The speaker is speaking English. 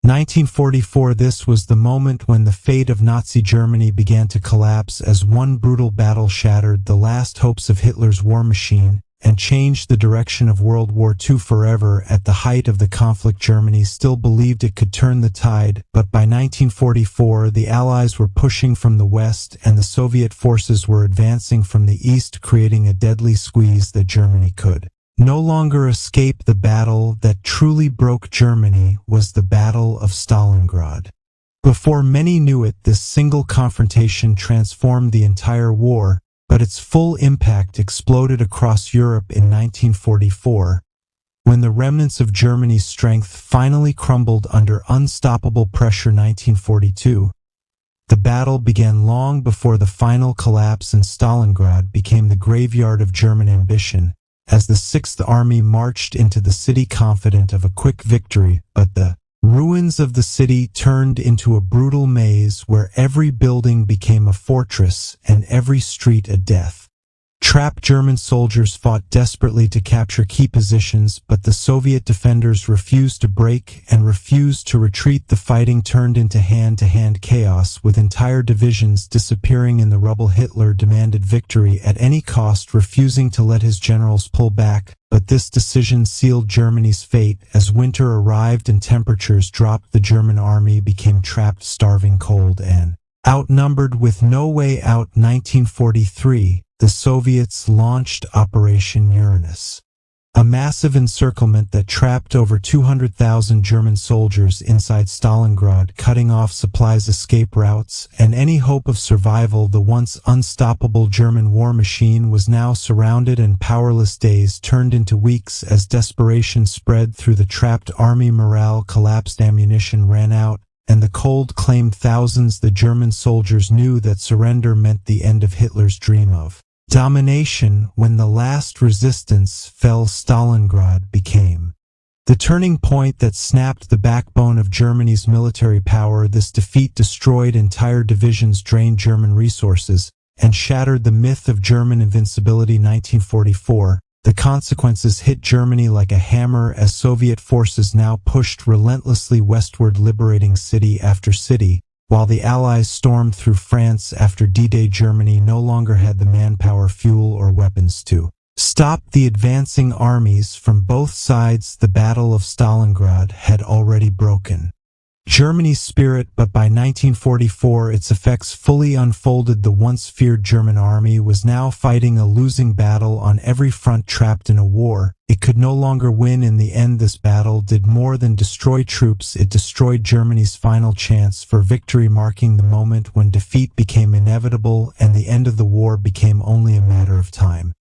1944. This was the moment when the fate of Nazi Germany began to collapse as one brutal battle shattered the last hopes of Hitler's war machine and changed the direction of World War II forever. At the height of the conflict, Germany still believed it could turn the tide, but by 1944 the Allies were pushing from the west and the Soviet forces were advancing from the east, creating a deadly squeeze that Germany could no longer escape. The battle that truly broke Germany was the Battle of Stalingrad. Before many knew it, this single confrontation transformed the entire war, but its full impact exploded across Europe in 1944, when the remnants of Germany's strength finally crumbled under unstoppable pressure. 1942. The battle began long before the final collapse, and Stalingrad became the graveyard of German ambition, as the Sixth Army marched into the city confident of a quick victory, but the ruins of the city turned into a brutal maze where every building became a fortress and every street a death. Trapped German soldiers fought desperately to capture key positions, but the Soviet defenders refused to break and refused to retreat. The fighting turned into hand-to-hand chaos, with entire divisions disappearing in the rubble. Hitler demanded victory at any cost, refusing to let his generals pull back, but this decision sealed Germany's fate. As winter arrived and temperatures dropped, the German army became trapped, starving, cold, and outnumbered with no way out. 1943. The Soviets launched Operation Uranus, a massive encirclement that trapped over 200,000 German soldiers inside Stalingrad, cutting off supplies, escape routes, and any hope of survival. The once unstoppable German war machine was now surrounded, and powerless. Days turned into weeks as desperation spread through the trapped army. Morale collapsed, ammunition ran out, and the cold claimed thousands. The German soldiers knew that surrender meant the end of Hitler's dream of domination. When the last resistance fell, Stalingrad became the turning point that snapped the backbone of Germany's military power. This defeat destroyed entire divisions, drained German resources, and shattered the myth of German invincibility. 1944. The consequences hit Germany like a hammer as Soviet forces now pushed relentlessly westward, liberating city after city, while the Allies stormed through France after D-Day. Germany no longer had the manpower, fuel, or weapons to stop the advancing armies from both sides. The Battle of Stalingrad had already broken Germany's spirit, but by 1944 its effects fully unfolded. The once feared German army was now fighting a losing battle on every front. Trapped in a war it could no longer win. In the end, this battle did more than destroy troops, it destroyed Germany's final chance for victory, marking the moment when defeat became inevitable and the end of the war became only a matter of time.